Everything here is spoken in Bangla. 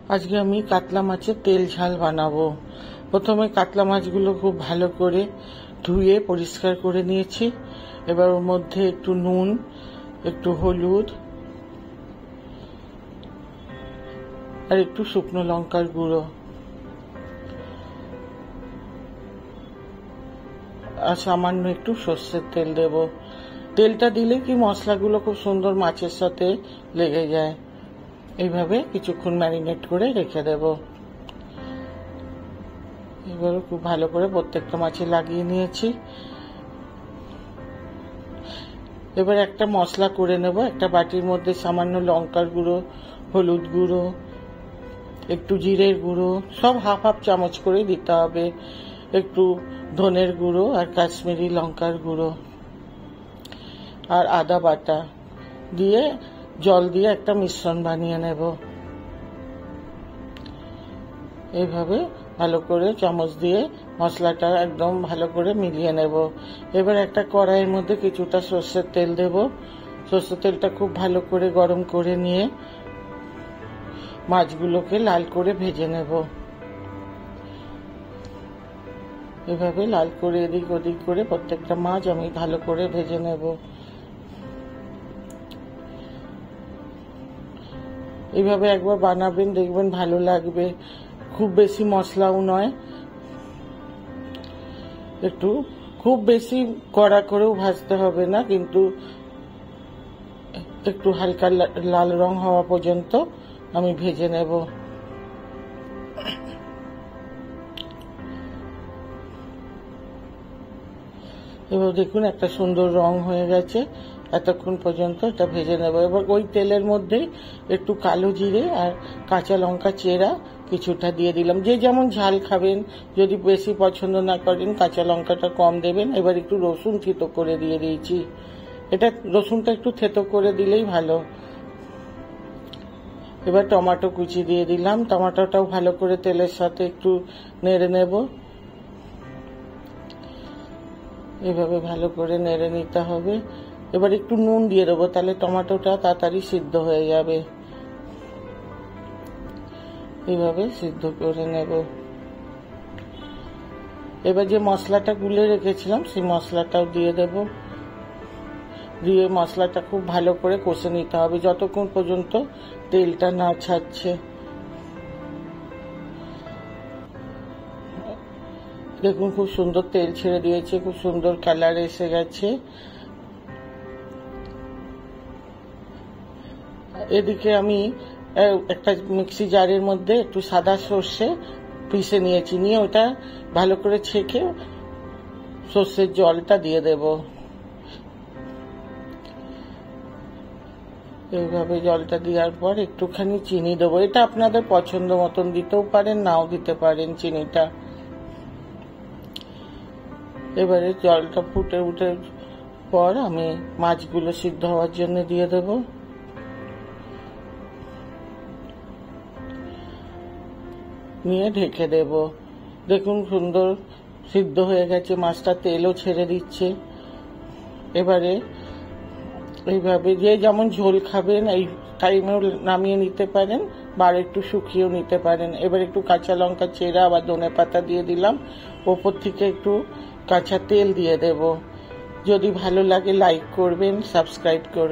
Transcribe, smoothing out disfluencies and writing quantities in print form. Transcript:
আজকে আমি কাতলা মাছের তেল ঝাল বানাবো। প্রথমে কাতলা মাছগুলো খুব ভালো করে ধুয়ে পরিষ্কার করে নিয়েছি। এবার ওর মধ্যে একটু নুন, একটু হলুদ আর একটু শুকনো লঙ্কার গুঁড়ো আর সামান্য একটু সর্ষের তেল দেব। তেলটা দিলে কি মশলাগুলো খুব সুন্দর মাছের সাথে লেগে যায়। এইভাবে কিছুক্ষণ ম্যারিনেট করে রেখে দেব। এবার খুব ভালো করে প্রত্যেকটা মাছে লাগিয়ে নিয়েছি। এবার একটা মশলা করে নেব। একটা বাটির মধ্যে সামান্য লঙ্কার গুঁড়ো, হলুদ গুঁড়ো, একটু জিরের গুঁড়ো, সব হাফ হাফ চামচ করে দিতে হবে, একটু ধনের গুঁড়ো আর কাশ্মীরি লঙ্কার গুঁড়ো আর আদা বাটা দিয়ে জল দিয়ে একটা মিশ্রণ বানিয়ে নেব। এইভাবে ভালো করে চামচ দিয়ে মশলাটা একদম ভালো করে মিলিয়ে নেব। এবার একটা কড়াইয়ের মধ্যে কিছুটা সর্ষের তেল দেব। সর্ষের তেলটা খুব ভালো করে গরম করে নিয়ে মাছগুলোকে লাল করে ভেজে নেব। এভাবে লাল করে এদিক ওদিক করে প্রত্যেকটা মাছ আমি ভালো করে ভেজে নেব। এইভাবে একবার বানাবেন, দেখবেন ভালো লাগবে। খুব বেশি মশলাও নয়, একটু খুব বেশি কড়া করেও ভাজতে হবে না, কিন্তু একটু হালকা লাল রং হওয়া পর্যন্ত আমি ভেজে নেব। এবার দেখুন একটা সুন্দর রং হয়ে গেছে। এতক্ষণ পর্যন্ত এটা ভেজে নেব। এবার ওই তেলের মধ্যেই একটু কালো জিরে আর কাঁচা লঙ্কা চেরা কিছুটা দিয়ে দিলাম। যে যেমন ঝাল খাবেন, যদি বেশি পছন্দ না করেন কাঁচা লঙ্কাটা কম দেবেন। এবার একটু রসুন থেতো করে দিয়ে দিয়েছি। এটা রসুনটা একটু থেতো করে দিলেই ভালো। এবার টমেটো কুচি দিয়ে দিলাম। টমেটোটাও ভালো করে তেলের সাথে একটু নেড়ে নেব। এভাবে ভালো করে নেড়ে নিতে হবে। এবার একটু নুন দিয়ে দেবো, তাহলে টমেটোটা তাড়াতাড়ি সিদ্ধ হয়ে যাবে। এইভাবে সিদ্ধ করে নেব। এবার যে মশলাটা গুলে রেখেছিলাম সেই মশলাটাও দিয়ে দেব। দিয়ে মশলাটা খুব ভালো করে কষে নিতে হবে যতক্ষণ পর্যন্ত তেলটা না ছাড়ছে। দেখুন খুব সুন্দর তেল ছেড়ে দিয়েছে, খুব সুন্দর কালার এসে গেছে। এদিকে আমি একটা মিক্সি জারের মধ্যে একটু সাদা সর্ষে পিষে নিয়েছি। নিয়ে ওটা ভালো করে ছেঁকে সর্ষের জলটা দিয়ে দেব। এইভাবে জলটা দেওয়ার পর একটুখানি চিনি দেবো। এটা আপনাদের পছন্দ মতন দিতেও পারেন, নাও দিতে পারেন চিনিটা। এবারে জলটা ফুটে উঠে পর আমি মাছগুলো সিদ্ধ হওয়ার জন্য দিয়ে দেব। নিয়ে ঢেকে দেব। দেখুন সুন্দর সিদ্ধ হয়ে গেছে, মাছটা তেলও ছেড়ে দিচ্ছে। এবারে এইভাবে যে যেমন ঝোল খাবেন এই টাইমেও নামিয়ে নিতে পারেন বা একটু শুকিয়েও নিতে পারেন। এবার একটু কাঁচা লঙ্কা চেরা বা ধনে পাতা দিয়ে দিলাম। ওপর থেকে একটু কাঁচা তেল দিয়ে দেব। যদি ভালো লাগে লাইক করবেন, সাবস্ক্রাইব করবেন।